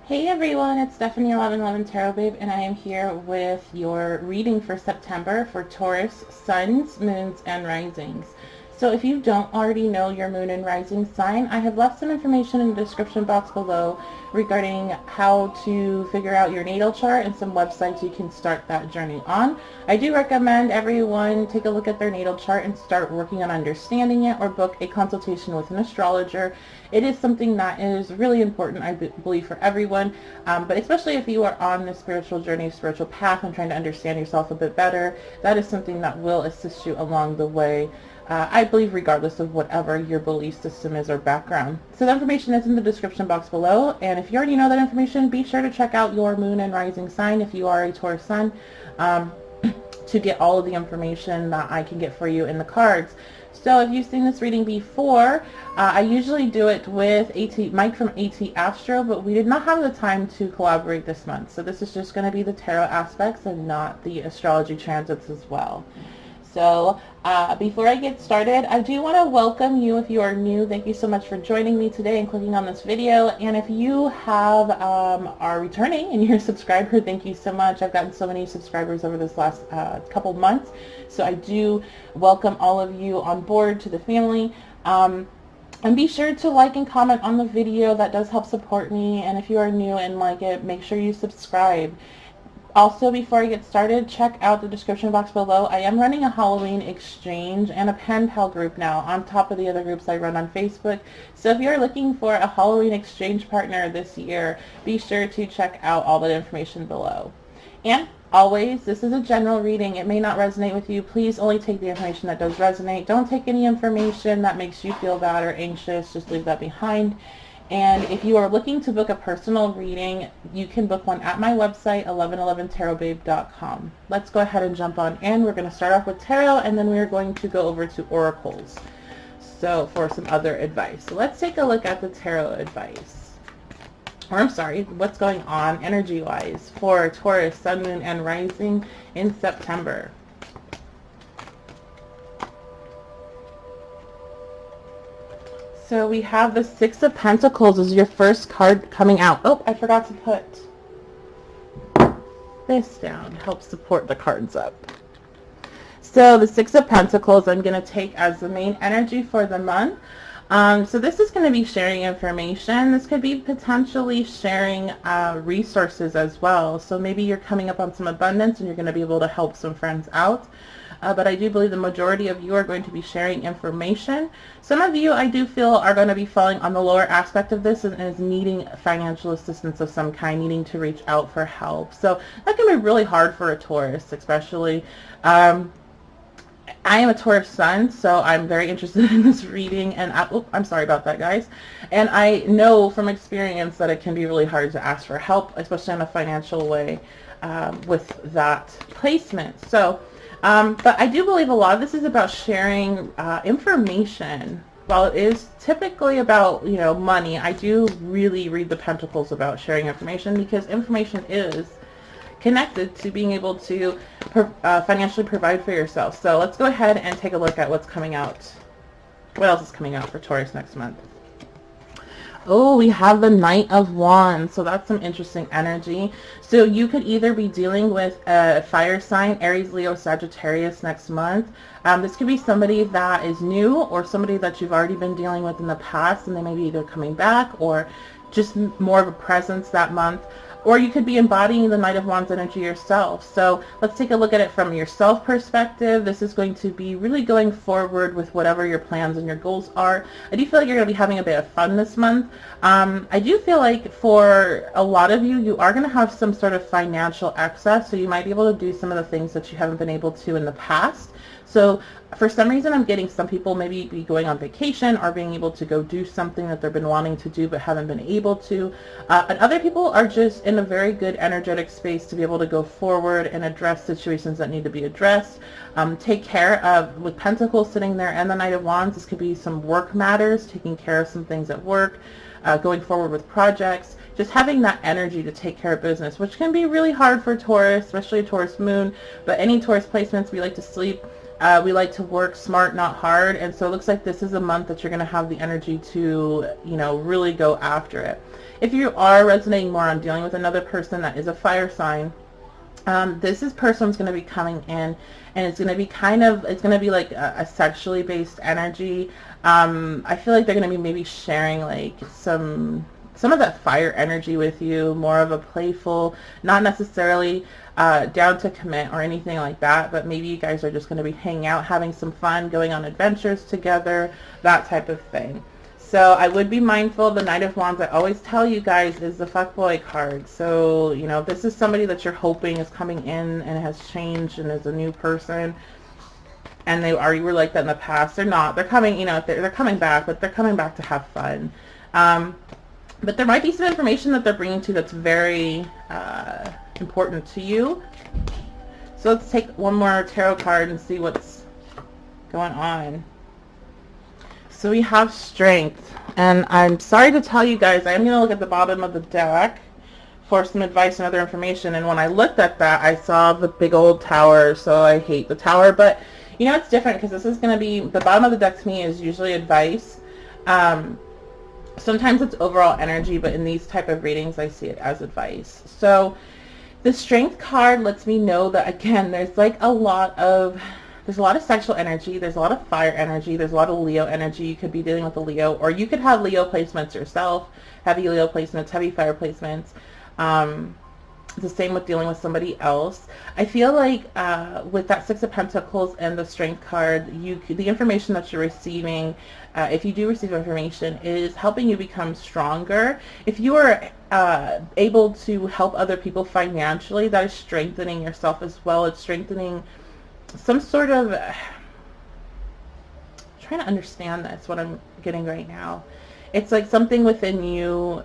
Hey everyone, it's Stephanie 1111 Tarot Babe, and I am here with your reading for September for Taurus, suns, moons, and risings. So if you don't already know your moon and rising sign, I have left some information in the description box below regarding how to figure out your natal chart and some websites you can start that journey on. I do recommend everyone take a look at their natal chart and start working on understanding it, or book a consultation with an astrologer. It is something that is really important, I believe, for everyone, but especially if you are on the spiritual journey, spiritual path, and trying to understand yourself a bit better, that is something that will assist you along the way. I believe regardless of whatever your belief system is or background. So the information is in the description box below, and if you already know that information, be sure to check out your moon and rising sign if you are a Taurus sun, to get all of the information that I can get for you in the cards. So if you've seen this reading before, I usually do it with Mike from AT Astro, but we did not have the time to collaborate this month. So this is just going to be the tarot aspects and not the astrology transits as well. So before I get started, I do want to welcome you if you are new. Thank you so much for joining me today and clicking on this video. And if you are returning and you're a subscriber, thank you so much. I've gotten so many subscribers over this last couple months. So I do welcome all of you on board to the family. And be sure to like and comment on the video. That does help support me. And if you are new and like it, make sure you subscribe. Also, before I get started, check out the description box below. I am running a Halloween exchange and a pen pal group now on top of the other groups I run on Facebook. So if you're looking for a Halloween exchange partner this year, be sure to check out all the information below. And always, this is a general reading. It may not resonate with you. Please only take the information that does resonate. Don't take any information that makes you feel bad or anxious. Just leave that behind. And if you are looking to book a personal reading, you can book one at my website, 1111tarotbabe.com. Let's go ahead and jump on in. We're going to start off with tarot, and then we're going to go over to oracles, so for some other advice. So let's take a look at the tarot advice. Or I'm sorry, what's going on energy-wise for Taurus, sun, moon, and rising in September. So we have the Six of Pentacles as your first card coming out. Oh, I forgot to put this down. Help support the cards up. So the Six of Pentacles I'm going to take as the main energy for the month. So this is going to be sharing information. This could be potentially sharing resources as well. So maybe you're coming up on some abundance and you're going to be able to help some friends out. But I do believe the majority of you are going to be sharing information. Some of you, I do feel, are going to be falling on the lower aspect of this and is needing financial assistance of some kind, needing to reach out for help. So that can be really hard for a Taurus, especially. I am a Taurus sun, so I'm very interested in this reading. And I'm sorry about that, guys. And I know from experience that it can be really hard to ask for help, especially in a financial way, with that placement. So. But I do believe a lot of this is about sharing information. While it is typically about, money, I do really read the Pentacles about sharing information, because information is connected to being able to financially provide for yourself. So let's go ahead and take a look at what's coming out. What else is coming out for Taurus next month? Oh, we have the Knight of Wands, so that's some interesting energy. So you could either be dealing with a fire sign, Aries, Leo, Sagittarius next month. This could be somebody that is new, or somebody that you've already been dealing with in the past, and they may be either coming back or just more of a presence that month. Or you could be embodying the Knight of Wands energy yourself. So let's take a look at it from your self perspective. This is going to be really going forward with whatever your plans and your goals are. I do feel like you're going to be having a bit of fun this month. I do feel like for a lot of you, you are going to have some sort of financial excess. So you might be able to do some of the things that you haven't been able to in the past. So for some reason, I'm getting some people maybe be going on vacation or being able to go do something that they've been wanting to do but haven't been able to. And other people are just in a very good energetic space to be able to go forward and address situations that need to be addressed. Take care of, with Pentacles sitting there and the Knight of Wands, this could be some work matters, taking care of some things at work, going forward with projects. Just having that energy to take care of business, which can be really hard for Taurus, especially a Taurus moon, but any Taurus placements, we like to sleep We like to work smart, not hard. And so it looks like this is a month that you're going to have the energy to, you know, really go after it. If you are resonating more on dealing with another person that is a fire sign, this person's going to be coming in, and it's going to be kind of, it's going to be like a sexually based energy. I feel like they're going to be maybe sharing like some of that fire energy with you, more of a playful, not necessarily down to commit or anything like that, but maybe you guys are just going to be hanging out, having some fun, going on adventures together, that type of thing. So I would be mindful. The Knight of Wands, I always tell you guys, is the fuckboy card. So, you know, if this is somebody that you're hoping is coming in and has changed and is a new person, and they are, you were like that in the past, they're not. They're coming, you know, they're coming back, but they're coming back to have fun. But there might be some information that they're bringing to you that's very important to you. So let's take one more tarot card and see what's going on. So we have Strength, and I'm sorry to tell you guys, I'm going to look at the bottom of the deck for some advice and other information, and when I looked at that, I saw the big old tower, so I hate the tower, but you know, it's different because this is going to be, the bottom of the deck to me is usually advice. Sometimes it's overall energy, but in these type of readings, I see it as advice. So the Strength card lets me know that, again, there's like a lot of sexual energy, there's a lot of fire energy, there's a lot of Leo energy. You could be dealing with a Leo, or you could have Leo placements yourself, heavy Leo placements, heavy fire placements. The same with dealing with somebody else. I feel like with that Six of Pentacles and the Strength card, the information that you're receiving, if you do receive information, is helping you become stronger. If you are able to help other people financially, that is strengthening yourself as well. It's strengthening some sort of, trying to understand this, what I'm getting right now. It's like something within you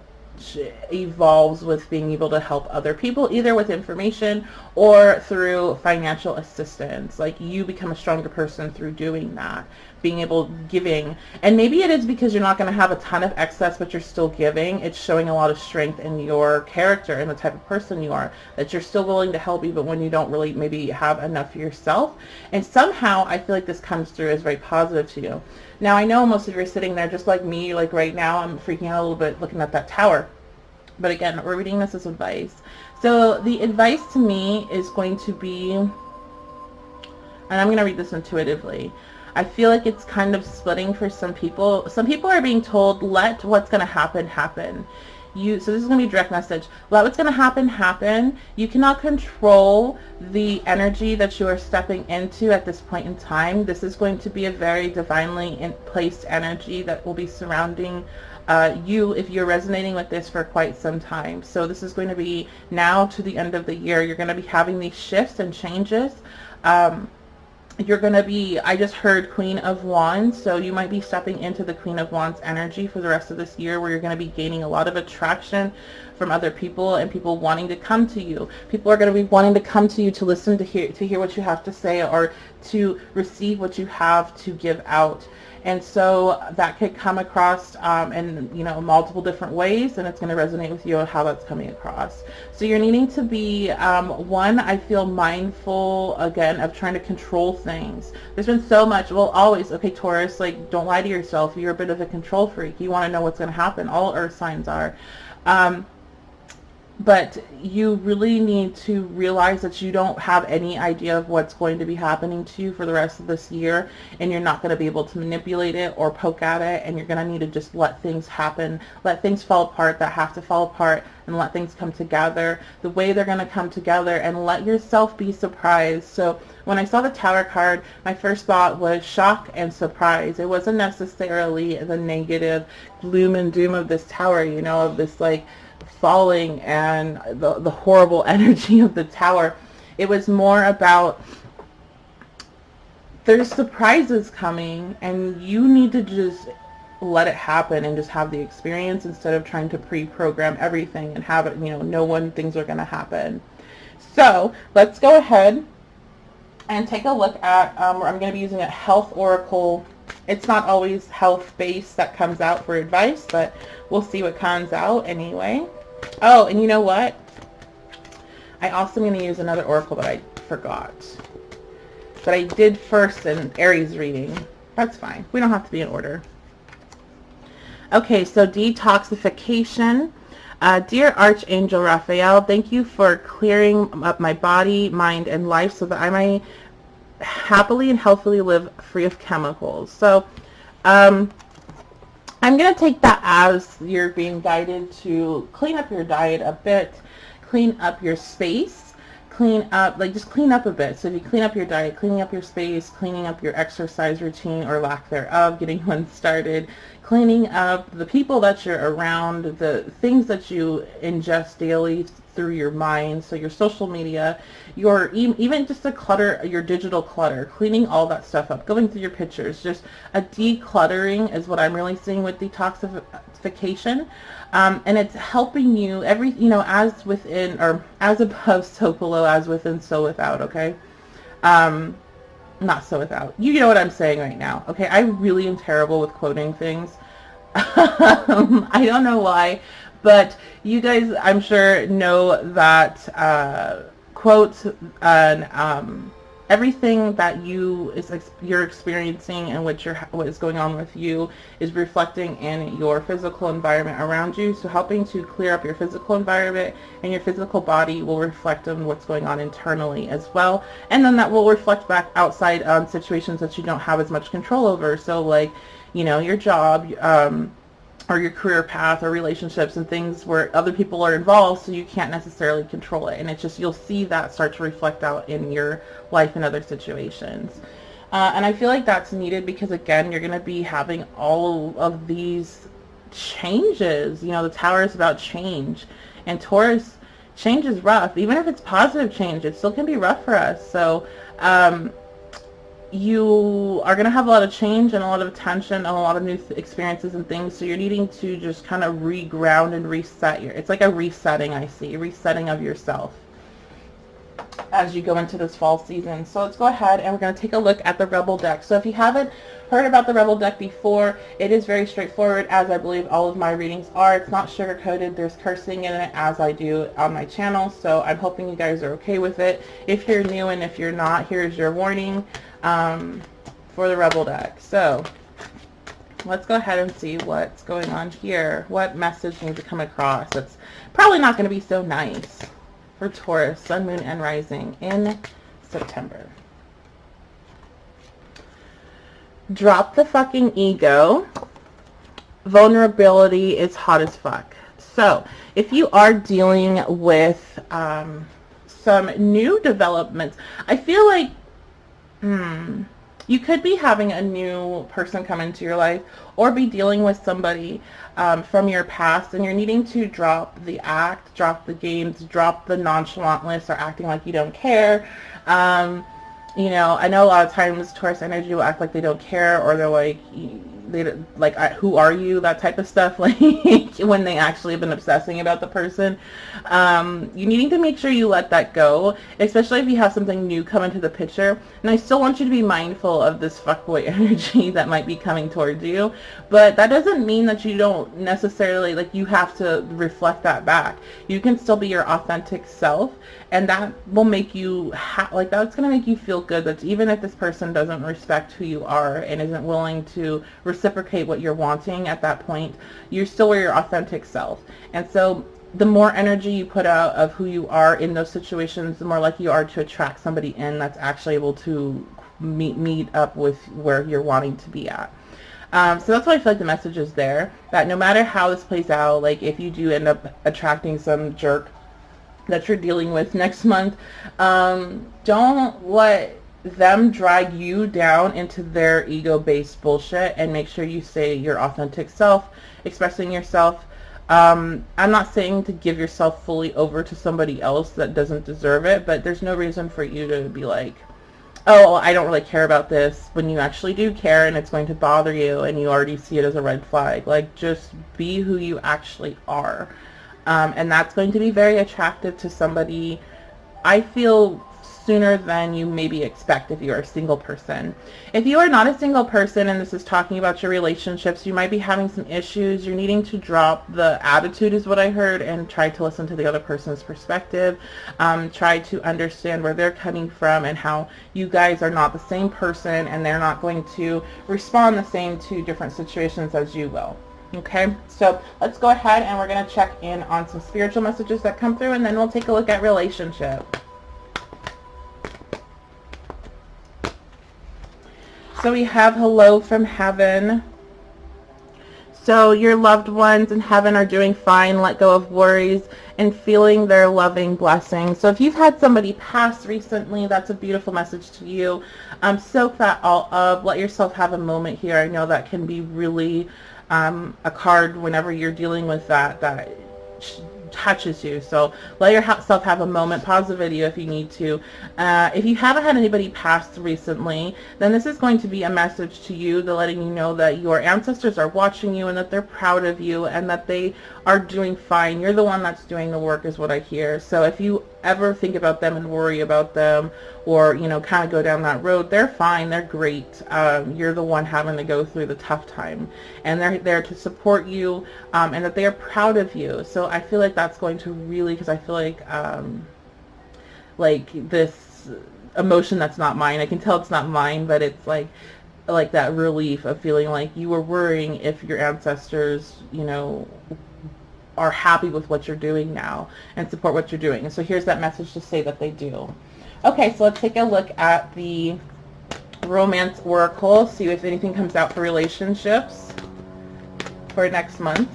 evolves with being able to help other people, either with information or through financial assistance. Like you become a stronger person through doing that, being able, giving. And maybe it is because you're not going to have a ton of excess, but you're still giving. It's showing a lot of strength in your character and the type of person you are, that you're still willing to help even when you don't really maybe have enough for yourself. And somehow I feel like this comes through as very positive to you. Now, I know most of you are sitting there just like me, like right now, I'm freaking out a little bit looking at that tower. But again, we're reading this as advice. So the advice to me is going to be, and I'm going to read this intuitively, I feel like it's kind of splitting for some people. Some people are being told, let what's going to happen, happen. So this is going to be a direct message. Let what's going to happen, happen. You cannot control the energy that you are stepping into at this point in time. This is going to be a very divinely placed energy that will be surrounding you if you're resonating with this for quite some time. So this is going to be now to the end of the year. You're going to be having these shifts and changes. You're going to be, I just heard Queen of Wands, so you might be stepping into the Queen of Wands energy for the rest of this year, where you're going to be gaining a lot of attraction from other people and people wanting to come to you. People are going to be wanting to come to you to listen, to hear what you have to say, or to receive what you have to give out. And so that could come across in, you know, multiple different ways, and it's going to resonate with you on how that's coming across. So you're needing to be, one, I feel mindful, again, of trying to control things. There's been so much, well, always, okay, Taurus, like, don't lie to yourself. You're a bit of a control freak. You want to know what's going to happen. All earth signs are. But you really need to realize that you don't have any idea of what's going to be happening to you for the rest of this year, and you're not going to be able to manipulate it or poke at it, and you're going to need to just let things happen, let things fall apart that have to fall apart, and let things come together the way they're going to come together, and let yourself be surprised. So when I saw the Tower card, my first thought was shock and surprise. It wasn't necessarily the negative gloom and doom of this tower, you know, of this like falling and the horrible energy of the tower. It was more about there's surprises coming, and you need to just let it happen and just have the experience instead of trying to pre-program everything and have it, you know when things are going to happen. So let's go ahead and take a look at, I'm going to be using a health oracle. It's not always health based that comes out for advice, but we'll see what comes out anyway. Oh, and you know what? I also am going to use another oracle that I forgot. But I did first an Aries reading. That's fine. We don't have to be in order. Okay, so detoxification. Dear Archangel Raphael, thank you for clearing up my body, mind, and life so that I may happily and healthily live free of chemicals. So I'm going to take that as you're being guided to clean up your diet a bit, clean up your space, clean up, like just clean up a bit. So if you clean up your diet, cleaning up your space, cleaning up your exercise routine or lack thereof, getting one started, cleaning up the people that you're around, the things that you ingest daily through your mind, so your social media, your even just the clutter, your digital clutter, cleaning all that stuff up, going through your pictures, just a decluttering is what I'm really seeing with detoxification. And it's helping you as within, or as above, so below, as within, so without, okay? Not so without. You know what I'm saying right now, okay? I really am terrible with quoting things. I don't know why, but you guys, I'm sure, know that quotes and everything that you're experiencing and what is going on with you is reflecting in your physical environment around you. So helping to clear up your physical environment and your physical body will reflect on what's going on internally as well, and then that will reflect back outside on situations that you don't have as much control over. So like, your job, or your career path, or relationships and things where other people are involved, so you can't necessarily control it. And it's just, you'll see that start to reflect out in your life and other situations. And I feel like that's needed because, again, you're going to be having all of these changes. The Tower is about change. And Taurus, change is rough. Even if it's positive change, it still can be rough for us. So, you are going to have a lot of change and a lot of attention and a lot of new experiences and things, so you're needing to just kind of reground and reset it's like a resetting, I see, resetting of yourself as you go into this fall season. So let's go ahead and we're going to take a look at the Rebel deck. So if you haven't heard about the Rebel deck before, it is very straightforward, as I believe all of my readings are. It's not sugar-coated. There's cursing in it, as I do on my channel, so I'm hoping you guys are okay with it. If you're new and if you're not, here's your warning for the Rebel deck. So let's go ahead and see what's going on here. What message needs to come across? It's probably not going to be so nice for Taurus, Sun, Moon, and Rising in September. Drop the fucking ego. Vulnerability is hot as fuck. So if you are dealing with some new developments, I feel like you could be having a new person come into your life, or be dealing with somebody from your past, and you're needing to drop the act, drop the games, drop the nonchalantness, or acting like you don't care. I know a lot of times Taurus energy will act like they don't care, or they're like, who are you, that type of stuff, like when they actually have been obsessing about the person. You needing to make sure you let that go, especially if you have something new come into the picture. And I still want you to be mindful of this fuckboy energy that might be coming towards you, but that doesn't mean that you don't necessarily, you have to reflect that back. You can still be your authentic self, and that will make you that's going to make you feel good, that even if this person doesn't respect who you are and isn't willing to reciprocate what you're wanting at that point, you're still your authentic self. And so the more energy you put out of who you are in those situations, the more likely you are to attract somebody in that's actually able to meet up with where you're wanting to be at. So that's why I feel like the message is there, that no matter how this plays out, if you do end up attracting some jerk that you're dealing with next month, don't let them drag you down into their ego-based bullshit, and make sure you say your authentic self, expressing yourself. I'm not saying to give yourself fully over to somebody else that doesn't deserve it, but there's no reason for you to be like, oh, I don't really care about this, when you actually do care, and it's going to bother you, and you already see it as a red flag. Just be who you actually are. And that's going to be very attractive to somebody, I feel, sooner than you maybe expect if you are a single person. If you are not a single person and this is talking about your relationships, you might be having some issues. You're needing to drop the attitude is what I heard, and try to listen to the other person's perspective. Try to understand where they're coming from and how you guys are not the same person and they're not going to respond the same to different situations as you will. Okay, so let's go ahead and we're going to check in on some spiritual messages that come through, and then we'll take a look at relationship. So we have hello from heaven. So your loved ones in heaven are doing fine. Let go of worries and feeling their loving blessings. So if you've had somebody pass recently, that's a beautiful message to you. Soak that all up. Let yourself have a moment here. I know that can be really a card whenever you're dealing with that touches you. So let yourself have a moment. Pause the video if you need to. If you haven't had anybody pass recently, then this is going to be a message to you. They're letting you know that your ancestors are watching you and that they're proud of you and that they are doing fine. You're the one that's doing the work is what I hear. So if you ever think about them and worry about them, or kind of go down that road, they're fine, they're great. You're the one having to go through the tough time, and they're there to support you, and that they are proud of you. So I feel like that's going to really, because I feel like this emotion that's not mine, I can tell it's not mine, but it's like that relief of feeling like you were worrying if your ancestors are happy with what you're doing now and support what you're doing. And so here's that message to say that they do. Okay, so let's take a look at the romance oracle, see if anything comes out for relationships for next month.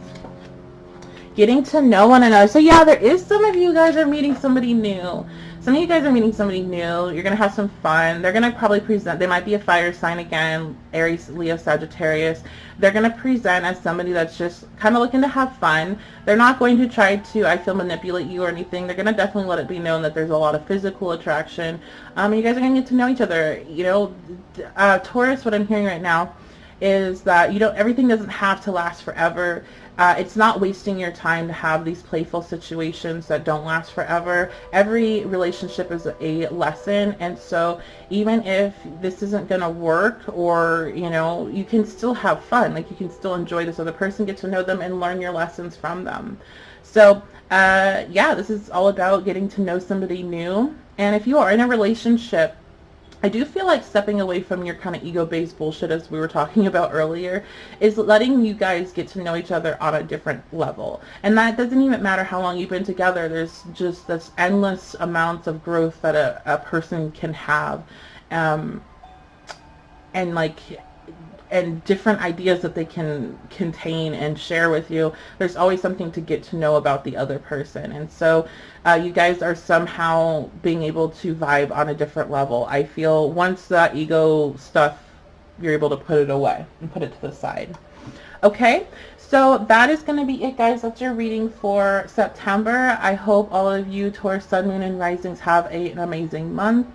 Getting to know one another. So yeah, there is some of you guys are meeting somebody new. Some of you guys are meeting somebody new. You're going to have some fun. They're going to probably present, they might be a fire sign again, Aries, Leo, Sagittarius. They're going to present as somebody that's just kind of looking to have fun. They're not going to try to, I feel, manipulate you or anything. They're going to definitely let it be known that there's a lot of physical attraction. You guys are going to get to know each other. Taurus, what I'm hearing right now is that everything doesn't have to last forever. It's not wasting your time to have these playful situations that don't last forever. Every relationship is a lesson, and so even if this isn't going to work, or you can still have fun. Like, you can still enjoy this other person, get to know them, and learn your lessons from them. So yeah, this is all about getting to know somebody new. And if you are in a relationship, I do feel like stepping away from your kind of ego-based bullshit, as we were talking about earlier, is letting you guys get to know each other on a different level. And that doesn't even matter how long you've been together. There's just this endless amounts of growth that a person can have, and different ideas that they can contain and share with you. There's always something to get to know about the other person. And so you guys are somehow being able to vibe on a different level. I feel once that ego stuff, you're able to put it away and put it to the side. Okay, so that is going to be it, guys. That's your reading for September. I hope all of you Taurus, Sun, Moon, and Risings have an amazing month.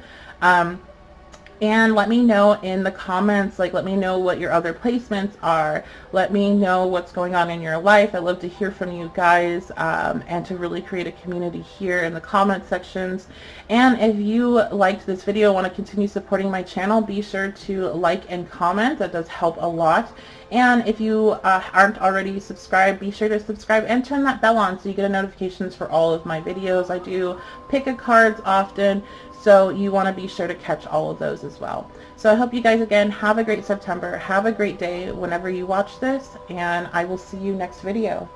And let me know in the comments, let me know what your other placements are. Let me know what's going on in your life. I'd love to hear from you guys, and to really create a community here in the comment sections. And if you liked this video, want to continue supporting my channel, be sure to like and comment. That does help a lot. And if you aren't already subscribed, be sure to subscribe and turn that bell on so you get notifications for all of my videos. I do pick a cards often, so you want to be sure to catch all of those as well. So I hope you guys, again, have a great September. Have a great day whenever you watch this, and I will see you next video.